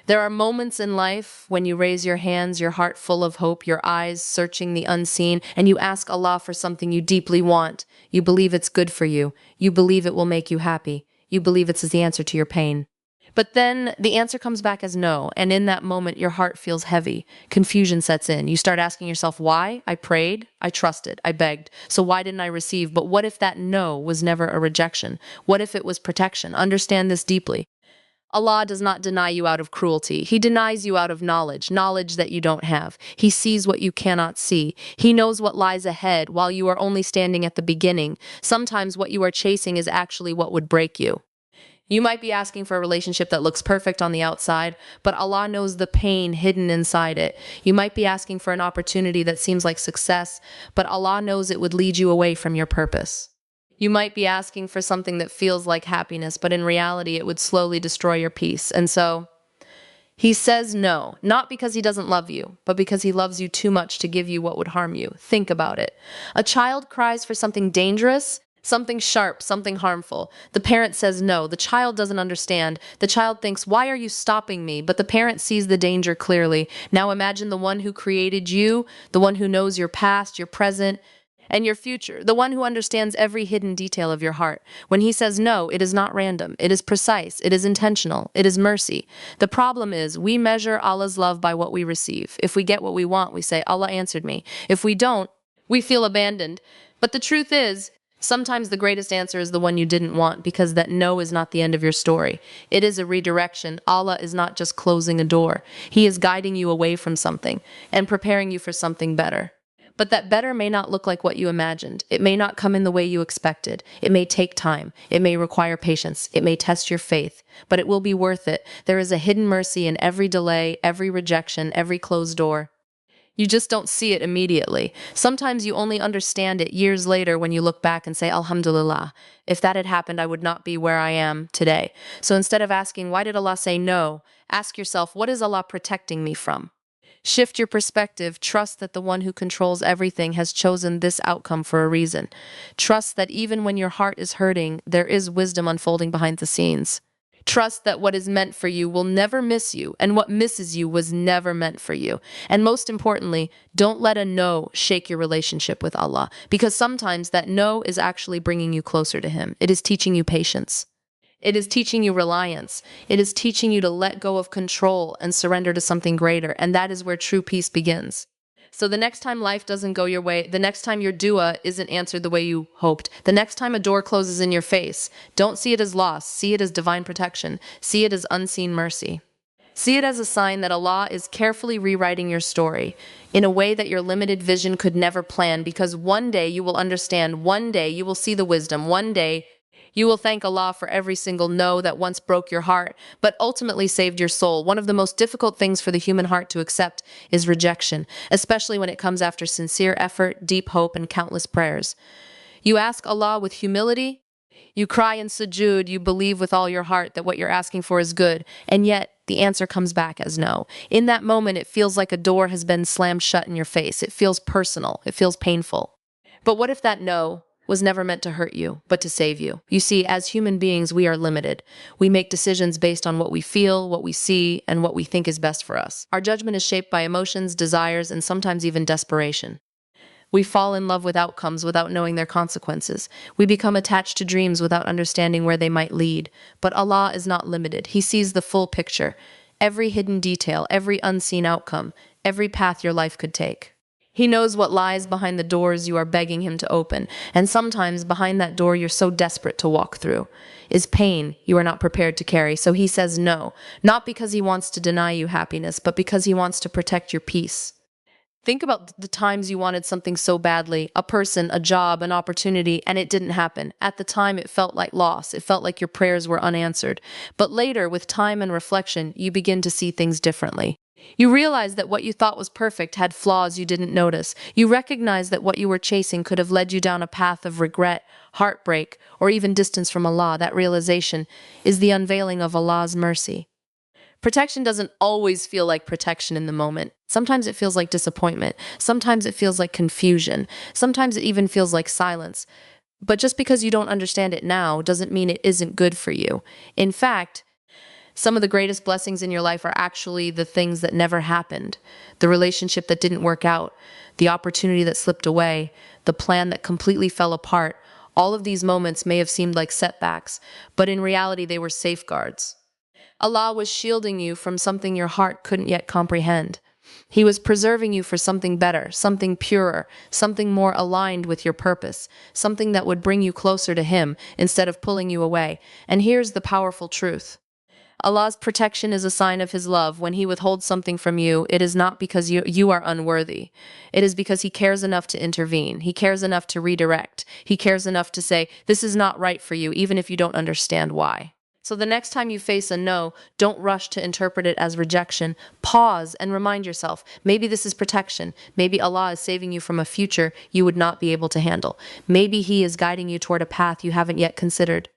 There are moments in life when you raise your hands, your heart full of hope, your eyes searching the unseen, and you ask Allah for something you deeply want. You believe it's good for you. You believe it will make you happy. You believe it's the answer to your pain. But then the answer comes back as no, and in that moment your heart feels heavy. Confusion sets in. You start asking yourself, why? I prayed, I trusted, I begged. So why didn't I receive? But what if that no was never a rejection? What if it was protection? Understand this deeply. Allah does not deny you out of cruelty. He denies you out of knowledge, knowledge that you don't have. He sees what you cannot see. He knows what lies ahead while you are only standing at the beginning. Sometimes what you are chasing is actually what would break you. You might be asking for a relationship that looks perfect on the outside, but Allah knows the pain hidden inside it. You might be asking for an opportunity that seems like success, but Allah knows it would lead you away from your purpose. You might be asking for something that feels like happiness, but in reality, it would slowly destroy your peace. And so, He says no, not because He doesn't love you, but because He loves you too much to give you what would harm you. Think about it. A child cries for something dangerous, something sharp, something harmful. The parent says no. The child doesn't understand. The child thinks, why are you stopping me? But the parent sees the danger clearly. Now imagine the one who created you, the one who knows your past, your present, and your future, the one who understands every hidden detail of your heart. When He says no, it is not random. It is precise. It is intentional. It is mercy. The problem is we measure Allah's love by what we receive. If we get what we want, we say, Allah answered me. If we don't, we feel abandoned. But the truth is, sometimes the greatest answer is the one you didn't want, because that no is not the end of your story. It is a redirection. Allah is not just closing a door. He is guiding you away from something and preparing you for something better. But that better may not look like what you imagined. It may not come in the way you expected. It may take time. It may require patience. It may test your faith. But it will be worth it. There is a hidden mercy in every delay, every rejection, every closed door. You just don't see it immediately. Sometimes you only understand it years later when you look back and say, Alhamdulillah, if that had happened, I would not be where I am today. So instead of asking, why did Allah say no? Ask yourself, what is Allah protecting me from? Shift your perspective. Trust that the one who controls everything has chosen this outcome for a reason. Trust that even when your heart is hurting, there is wisdom unfolding behind the scenes. Trust that what is meant for you will never miss you, and what misses you was never meant for you. And most importantly, don't let a no shake your relationship with Allah, because sometimes that no is actually bringing you closer to Him. It is teaching you patience. It is teaching you reliance. It is teaching you to let go of control and surrender to something greater, and that is where true peace begins. So the next time life doesn't go your way, the next time your dua isn't answered the way you hoped, the next time a door closes in your face, don't see it as loss. See it as divine protection. See it as unseen mercy. See it as a sign that Allah is carefully rewriting your story in a way that your limited vision could never plan, because one day you will understand, one day you will see the wisdom, one day you will thank Allah for every single no that once broke your heart, but ultimately saved your soul. One of the most difficult things for the human heart to accept is rejection, especially when it comes after sincere effort, deep hope, and countless prayers. You ask Allah with humility, you cry in sujood, you believe with all your heart that what you're asking for is good, and yet the answer comes back as no. In that moment, it feels like a door has been slammed shut in your face. It feels personal. It feels painful. But what if that no was never meant to hurt you, but to save you? You see, as human beings, we are limited. We make decisions based on what we feel, what we see, and what we think is best for us. Our judgment is shaped by emotions, desires, and sometimes even desperation. We fall in love with outcomes without knowing their consequences. We become attached to dreams without understanding where they might lead. But Allah is not limited. He sees the full picture, every hidden detail, every unseen outcome, every path your life could take. He knows what lies behind the doors you are begging Him to open, and sometimes behind that door you're so desperate to walk through is pain you are not prepared to carry. So He says no, not because He wants to deny you happiness, but because He wants to protect your peace. Think about the times you wanted something so badly, a person, a job, an opportunity, and it didn't happen. At the time, it felt like loss. It felt like your prayers were unanswered. But later, with time and reflection, you begin to see things differently. You realize that what you thought was perfect had flaws you didn't notice. You recognize that what you were chasing could have led you down a path of regret, heartbreak, or even distance from Allah. That realization is the unveiling of Allah's mercy. Protection doesn't always feel like protection in the moment. Sometimes it feels like disappointment. Sometimes it feels like confusion. Sometimes it even feels like silence. But just because you don't understand it now doesn't mean it isn't good for you. In fact, Some of the greatest blessings in your life are actually the things that never happened, the relationship that didn't work out, the opportunity that slipped away, the plan that completely fell apart. All of these moments may have seemed like setbacks, but in reality, they were safeguards. Allah was shielding you from something your heart couldn't yet comprehend. He was preserving you for something better, something purer, something more aligned with your purpose, something that would bring you closer to Him instead of pulling you away. And here's the powerful truth. Allah's protection is a sign of His love. When He withholds something from you, it is not because you are unworthy. It is because He cares enough to intervene. He cares enough to redirect. He cares enough to say, this is not right for you, even if you don't understand why. So the next time you face a no, don't rush to interpret it as rejection. Pause and remind yourself, maybe this is protection. Maybe Allah is saving you from a future you would not be able to handle. Maybe He is guiding you toward a path you haven't yet considered.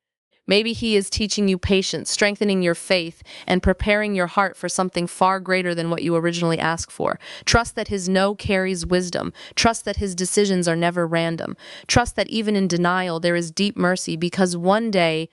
Maybe He is teaching you patience, strengthening your faith, and preparing your heart for something far greater than what you originally asked for. Trust that His no carries wisdom. Trust that His decisions are never random. Trust that even in denial, there is deep mercy, because one day,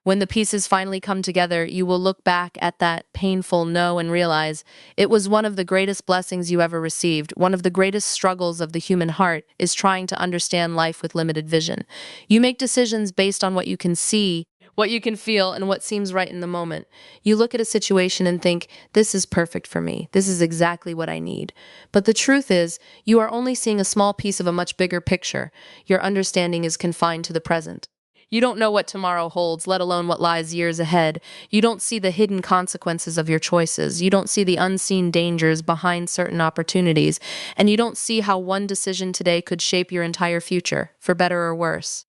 when the pieces finally come together, you will look back at that painful no and realize it was one of the greatest blessings you ever received. One of the greatest struggles of the human heart is trying to understand life with limited vision. You make decisions based on what you can see, what you can feel, and what seems right in the moment. You look at a situation and think, this is perfect for me. This is exactly what I need. But the truth is, you are only seeing a small piece of a much bigger picture. Your understanding is confined to the present. You don't know what tomorrow holds, let alone what lies years ahead. You don't see the hidden consequences of your choices. You don't see the unseen dangers behind certain opportunities. And you don't see how one decision today could shape your entire future, for better or worse.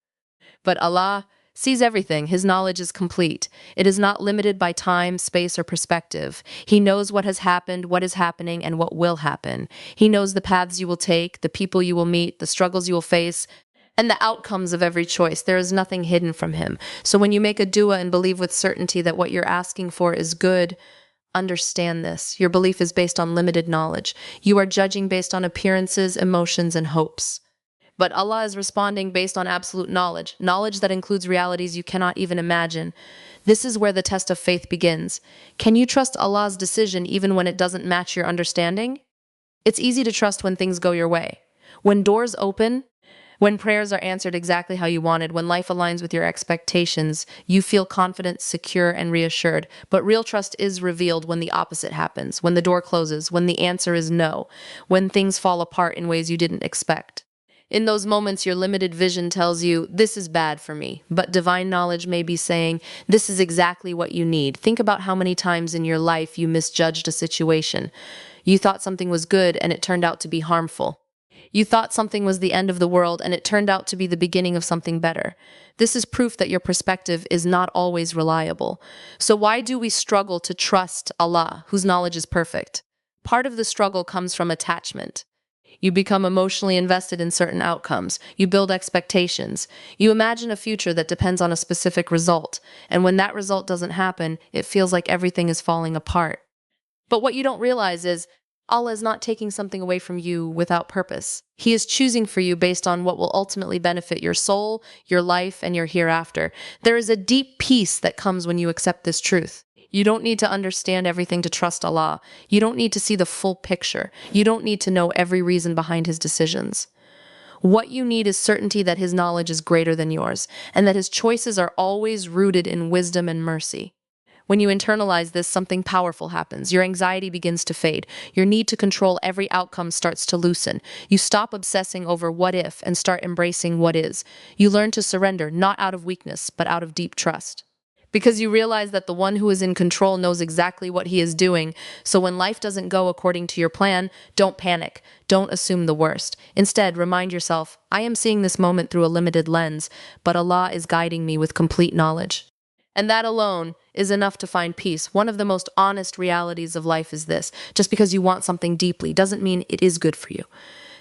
But Allah sees everything. His knowledge is complete. It is not limited by time, space, or perspective. He knows what has happened, what is happening, and what will happen. He knows the paths you will take, the people you will meet, the struggles you will face, and the outcomes of every choice. There is nothing hidden from Him. So when you make a dua and believe with certainty that what you're asking for is good, understand this. Your belief is based on limited knowledge. You are judging based on appearances, emotions, and hopes. But Allah is responding based on absolute knowledge, knowledge that includes realities you cannot even imagine. This is where the test of faith begins. Can you trust Allah's decision even when it doesn't match your understanding? It's easy to trust when things go your way. When doors open, when prayers are answered exactly how you wanted, when life aligns with your expectations, you feel confident, secure, and reassured. But real trust is revealed when the opposite happens, when the door closes, when the answer is no, when things fall apart in ways you didn't expect. In those moments, your limited vision tells you, this is bad for me, but divine knowledge may be saying, this is exactly what you need. Think about how many times in your life you misjudged a situation. You thought something was good and it turned out to be harmful. You thought something was the end of the world and it turned out to be the beginning of something better. This is proof that your perspective is not always reliable. So why do we struggle to trust Allah, whose knowledge is perfect? Part of the struggle comes from attachment. You become emotionally invested in certain outcomes. You build expectations. You imagine a future that depends on a specific result. And when that result doesn't happen, it feels like everything is falling apart. But what you don't realize is Allah is not taking something away from you without purpose. He is choosing for you based on what will ultimately benefit your soul, your life, and your hereafter. There is a deep peace that comes when you accept this truth. You don't need to understand everything to trust Allah. You don't need to see the full picture. You don't need to know every reason behind His decisions. What you need is certainty that His knowledge is greater than yours, and that His choices are always rooted in wisdom and mercy. When you internalize this, something powerful happens. Your anxiety begins to fade. Your need to control every outcome starts to loosen. You stop obsessing over what if and start embracing what is. You learn to surrender, not out of weakness, but out of deep trust. Because you realize that the one who is in control knows exactly what He is doing. So when life doesn't go according to your plan, don't panic. Don't assume the worst. Instead, remind yourself, I am seeing this moment through a limited lens, but Allah is guiding me with complete knowledge. And that alone is enough to find peace. One of the most honest realities of life is this. Just because you want something deeply doesn't mean it is good for you.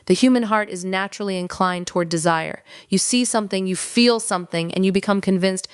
The human heart is naturally inclined toward desire. You see something, you feel something, and you become convinced,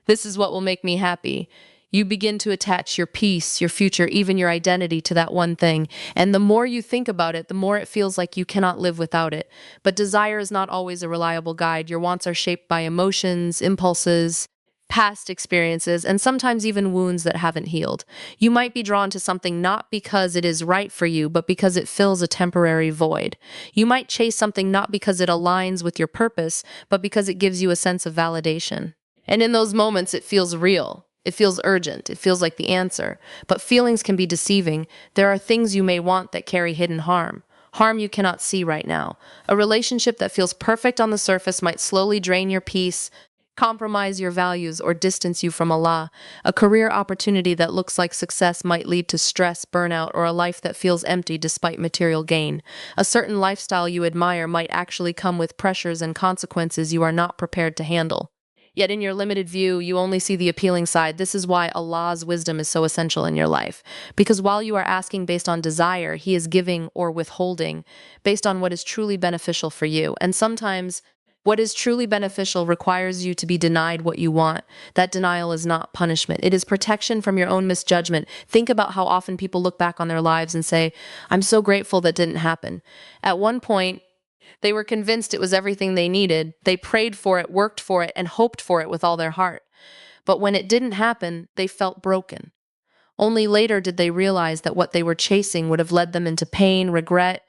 this is what will make me happy. You begin to attach your peace, your future, even your identity to that one thing. And the more you think about it, the more it feels like you cannot live without it. But desire is not always a reliable guide. Your wants are shaped by emotions, impulses, past experiences, and sometimes even wounds that haven't healed. You might be drawn to something not because it is right for you, but because it fills a temporary void. You might chase something not because it aligns with your purpose, but because it gives you a sense of validation. And in those moments, it feels real. It feels urgent. It feels like the answer. But feelings can be deceiving. There are things you may want that carry hidden harm. Harm you cannot see right now. A relationship that feels perfect on the surface might slowly drain your peace, compromise your values, or distance you from Allah. A career opportunity that looks like success might lead to stress, burnout, or a life that feels empty despite material gain. A certain lifestyle you admire might actually come with pressures and consequences you are not prepared to handle. Yet in your limited view, you only see the appealing side. This is why Allah's wisdom is so essential in your life. Because while you are asking based on desire, He is giving or withholding based on what is truly beneficial for you. And sometimes what is truly beneficial requires you to be denied what you want. That denial is not punishment. It is protection from your own misjudgment. Think about how often people look back on their lives and say, I'm so grateful that didn't happen. At one point, they were convinced it was everything they needed. They prayed for it, worked for it, and hoped for it with all their heart. But when it didn't happen, they felt broken. Only later did they realize that what they were chasing would have led them into pain, regret,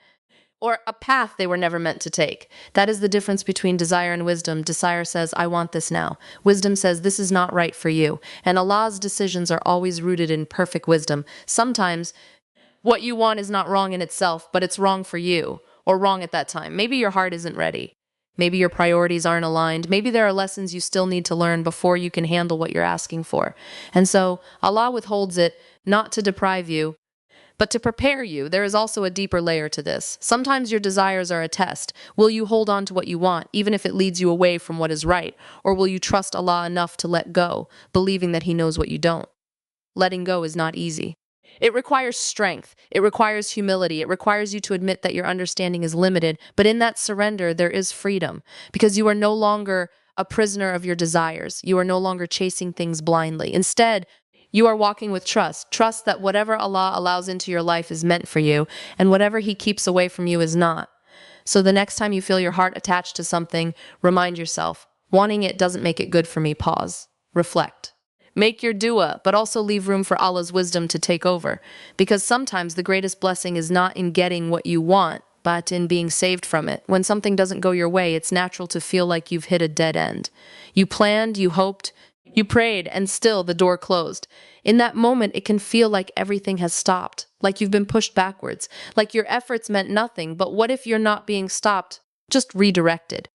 or a path they were never meant to take. That is the difference between desire and wisdom. Desire says, I want this now. Wisdom says, this is not right for you. And Allah's decisions are always rooted in perfect wisdom. Sometimes what you want is not wrong in itself, but it's wrong for you, or wrong at that time. Maybe your heart isn't ready. Maybe your priorities aren't aligned. Maybe there are lessons you still need to learn before you can handle what you're asking for. And so Allah withholds it not to deprive you, but to prepare you. There is also a deeper layer to this. Sometimes your desires are a test. Will you hold on to what you want, even if it leads you away from what is right? Or will you trust Allah enough to let go, believing that He knows what you don't? Letting go is not easy. It requires strength. It requires humility. It requires you to admit that your understanding is limited. But in that surrender, there is freedom because you are no longer a prisoner of your desires. You are no longer chasing things blindly. Instead, you are walking with trust. Trust that whatever Allah allows into your life is meant for you, and whatever He keeps away from you is not. So the next time you feel your heart attached to something, remind yourself, wanting it doesn't make it good for me. Pause. Reflect. Make your dua, but also leave room for Allah's wisdom to take over. Because sometimes the greatest blessing is not in getting what you want, but in being saved from it. When something doesn't go your way, it's natural to feel like you've hit a dead end. You planned, you hoped, you prayed, and still the door closed. In that moment, it can feel like everything has stopped, like you've been pushed backwards, like your efforts meant nothing. But what if you're not being stopped, just redirected?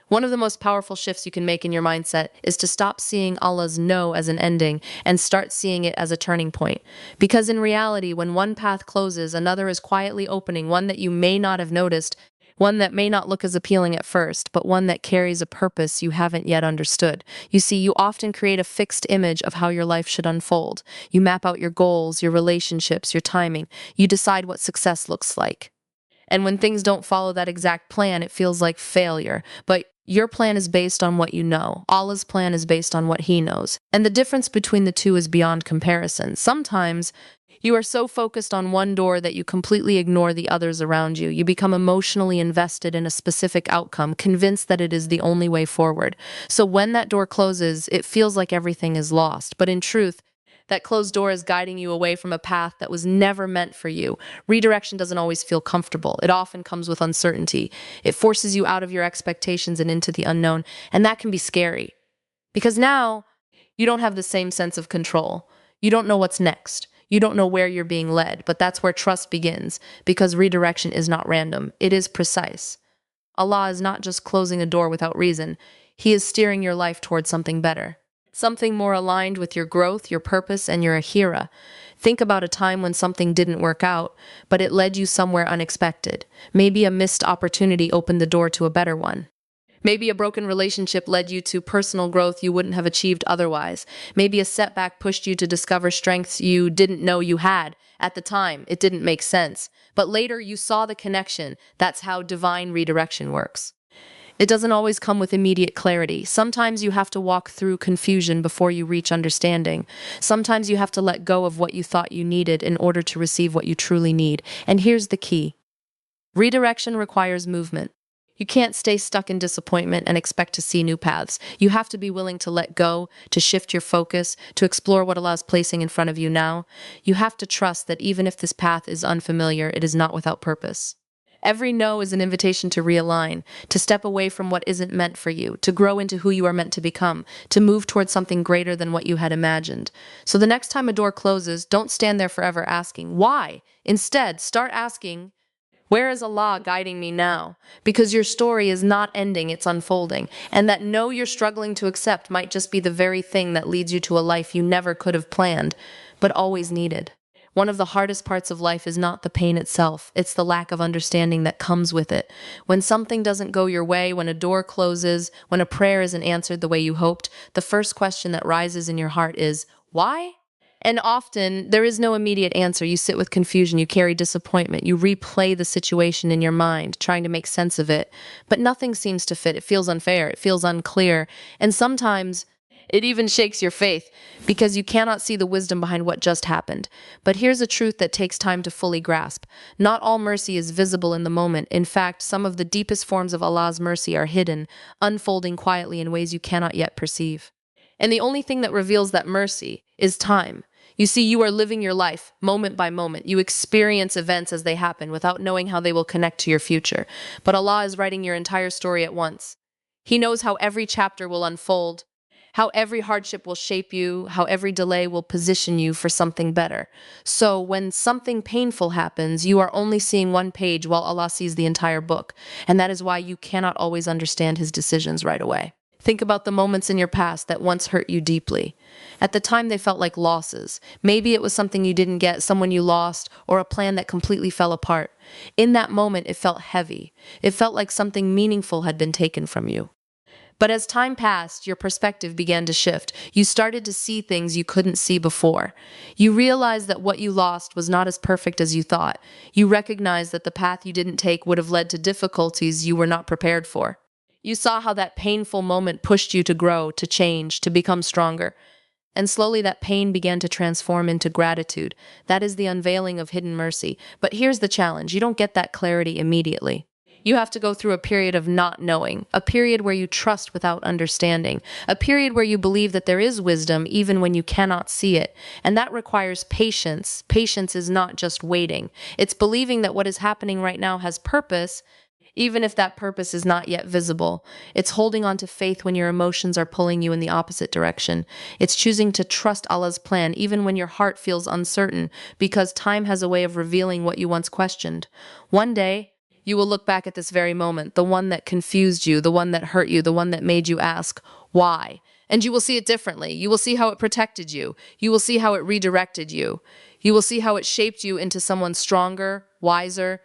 One of the most powerful shifts you can make in your mindset is to stop seeing Allah's no as an ending and start seeing it as a turning point. Because in reality, when one path closes, another is quietly opening, one that you may not have noticed, one that may not look as appealing at first, but one that carries a purpose you haven't yet understood. You see, you often create a fixed image of how your life should unfold. You map out your goals, your relationships, your timing. You decide what success looks like. And when things don't follow that exact plan, it feels like failure. But your plan is based on what you know. Allah's plan is based on what He knows. And the difference between the two is beyond comparison. Sometimes you are so focused on one door that you completely ignore the others around you. You become emotionally invested in a specific outcome, convinced that it is the only way forward. So when that door closes, it feels like everything is lost. But in truth, that closed door is guiding you away from a path that was never meant for you. Redirection doesn't always feel comfortable. It often comes with uncertainty. It forces you out of your expectations and into the unknown, and that can be scary. Because now, you don't have the same sense of control. You don't know what's next. You don't know where you're being led, but that's where trust begins, because redirection is not random. It is precise. Allah is not just closing a door without reason. He is steering your life towards something better. Something more aligned with your growth, your purpose, and your ahira. Think about a time when something didn't work out, but it led you somewhere unexpected. Maybe a missed opportunity opened the door to a better one. Maybe a broken relationship led you to personal growth you wouldn't have achieved otherwise. Maybe a setback pushed you to discover strengths you didn't know you had. At the time, it didn't make sense. But later, you saw the connection. That's how divine redirection works. It doesn't always come with immediate clarity. Sometimes you have to walk through confusion before you reach understanding. Sometimes you have to let go of what you thought you needed in order to receive what you truly need. And here's the key. Redirection requires movement. You can't stay stuck in disappointment and expect to see new paths. You have to be willing to let go, to shift your focus, to explore what Allah is placing in front of you now. You have to trust that even if this path is unfamiliar, it is not without purpose. Every no is an invitation to realign, to step away from what isn't meant for you, to grow into who you are meant to become, to move towards something greater than what you had imagined. So the next time a door closes, don't stand there forever asking, why? Instead, start asking, where is Allah guiding me now? Because your story is not ending, it's unfolding. And that no you're struggling to accept might just be the very thing that leads you to a life you never could have planned, but always needed. One of the hardest parts of life is not the pain itself, it's the lack of understanding that comes with it. When something doesn't go your way, when a door closes, when a prayer isn't answered the way you hoped, the first question that rises in your heart is, why? And often, there is no immediate answer. You sit with confusion, you carry disappointment, you replay the situation in your mind, trying to make sense of it. But nothing seems to fit. It feels unfair, it feels unclear. And sometimes, it even shakes your faith because you cannot see the wisdom behind what just happened. But here's a truth that takes time to fully grasp. Not all mercy is visible in the moment. In fact, some of the deepest forms of Allah's mercy are hidden, unfolding quietly in ways you cannot yet perceive. And the only thing that reveals that mercy is time. You see, you are living your life moment by moment. You experience events as they happen without knowing how they will connect to your future. But Allah is writing your entire story at once. He knows how every chapter will unfold, how every hardship will shape you, how every delay will position you for something better. So when something painful happens, you are only seeing one page while Allah sees the entire book. And that is why you cannot always understand His decisions right away. Think about the moments in your past that once hurt you deeply. At the time, they felt like losses. Maybe it was something you didn't get, someone you lost, or a plan that completely fell apart. In that moment, it felt heavy. It felt like something meaningful had been taken from you. But as time passed, your perspective began to shift. You started to see things you couldn't see before. You realized that what you lost was not as perfect as you thought. You recognized that the path you didn't take would have led to difficulties you were not prepared for. You saw how that painful moment pushed you to grow, to change, to become stronger. And slowly that pain began to transform into gratitude. That is the unveiling of hidden mercy. But here's the challenge. You don't get that clarity immediately. You have to go through a period of not knowing, a period where you trust without understanding, a period where you believe that there is wisdom even when you cannot see it. And that requires patience. Patience is not just waiting. It's believing that what is happening right now has purpose, even if that purpose is not yet visible. It's holding on to faith when your emotions are pulling you in the opposite direction. It's choosing to trust Allah's plan even when your heart feels uncertain, because time has a way of revealing what you once questioned. One day, you will look back at this very moment, the one that confused you, the one that hurt you, the one that made you ask, why? And you will see it differently. You will see how it protected you. You will see how it redirected you. You will see how it shaped you into someone stronger, wiser,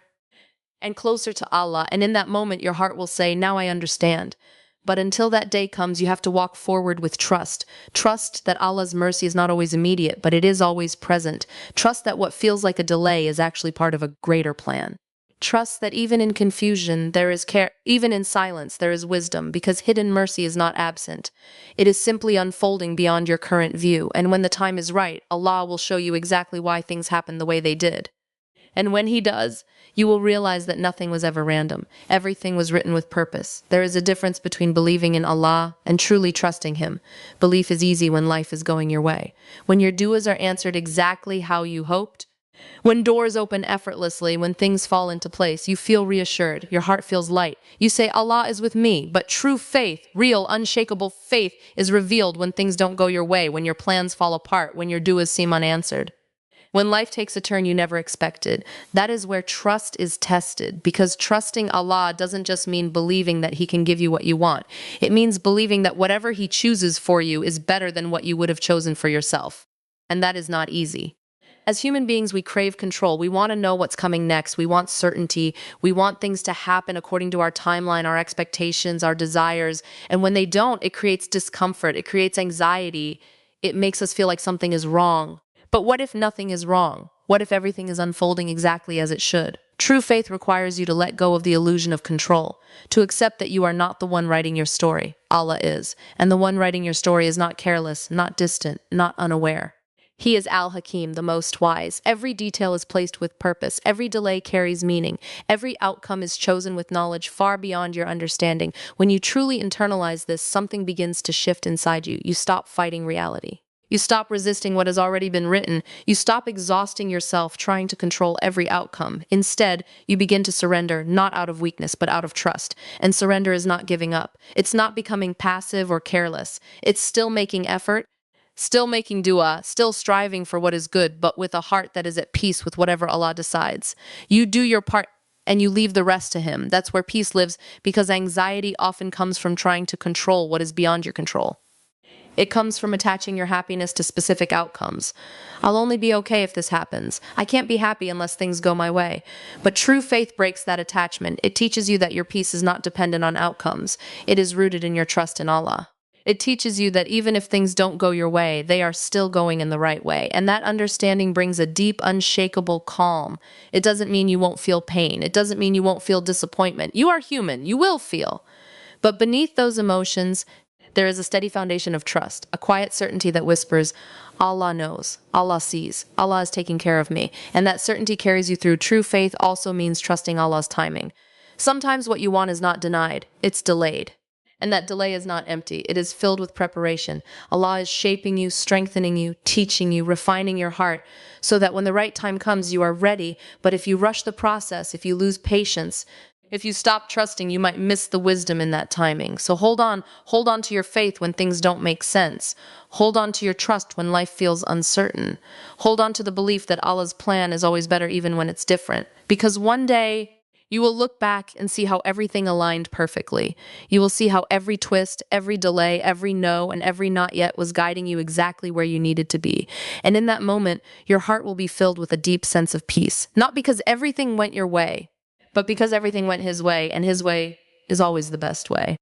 and closer to Allah. And in that moment, your heart will say, now I understand. But until that day comes, you have to walk forward with trust. Trust that Allah's mercy is not always immediate, but it is always present. Trust that what feels like a delay is actually part of a greater plan. Trust that even in confusion, there is care, even in silence, there is wisdom, because hidden mercy is not absent. It is simply unfolding beyond your current view, and when the time is right, Allah will show you exactly why things happened the way they did. And when He does, you will realize that nothing was ever random. Everything was written with purpose. There is a difference between believing in Allah and truly trusting Him. Belief is easy when life is going your way. When your du'as are answered exactly how you hoped, when doors open effortlessly, when things fall into place, you feel reassured, your heart feels light. You say, Allah is with me, but true faith, real, unshakable faith is revealed when things don't go your way, when your plans fall apart, when your du'as seem unanswered. When life takes a turn you never expected, that is where trust is tested, because trusting Allah doesn't just mean believing that He can give you what you want. It means believing that whatever He chooses for you is better than what you would have chosen for yourself. And that is not easy. As human beings, we crave control. We want to know what's coming next. We want certainty. We want things to happen according to our timeline, our expectations, our desires. And when they don't, it creates discomfort. It creates anxiety. It makes us feel like something is wrong. But what if nothing is wrong? What if everything is unfolding exactly as it should? True faith requires you to let go of the illusion of control, to accept that you are not the one writing your story. Allah is. And the one writing your story is not careless, not distant, not unaware. He is Al-Hakim, the most wise. Every detail is placed with purpose. Every delay carries meaning. Every outcome is chosen with knowledge far beyond your understanding. When you truly internalize this, something begins to shift inside you. You stop fighting reality. You stop resisting what has already been written. You stop exhausting yourself trying to control every outcome. Instead, you begin to surrender, not out of weakness, but out of trust. And surrender is not giving up. It's not becoming passive or careless. It's still making effort, still making dua, still striving for what is good, but with a heart that is at peace with whatever Allah decides. You do your part and you leave the rest to Him. That's where peace lives, because anxiety often comes from trying to control what is beyond your control. It comes from attaching your happiness to specific outcomes. I'll only be okay if this happens. I can't be happy unless things go my way. But true faith breaks that attachment. It teaches you that your peace is not dependent on outcomes. It is rooted in your trust in Allah. It teaches you that even if things don't go your way, they are still going in the right way. And that understanding brings a deep, unshakable calm. It doesn't mean you won't feel pain. It doesn't mean you won't feel disappointment. You are human. You will feel. But beneath those emotions, there is a steady foundation of trust, a quiet certainty that whispers, Allah knows, Allah sees, Allah is taking care of me. And that certainty carries you through. True faith also means trusting Allah's timing. Sometimes what you want is not denied, it's delayed. And that delay is not empty. It is filled with preparation. Allah is shaping you, strengthening you, teaching you, refining your heart, so that when the right time comes, you are ready. But if you rush the process, if you lose patience, if you stop trusting, you might miss the wisdom in that timing. So hold on to your faith when things don't make sense. Hold on to your trust when life feels uncertain. Hold on to the belief that Allah's plan is always better even when it's different. Because one day, you will look back and see how everything aligned perfectly. You will see how every twist, every delay, every no, and every not yet was guiding you exactly where you needed to be. And in that moment, your heart will be filled with a deep sense of peace. Not because everything went your way, but because everything went His way, and His way is always the best way.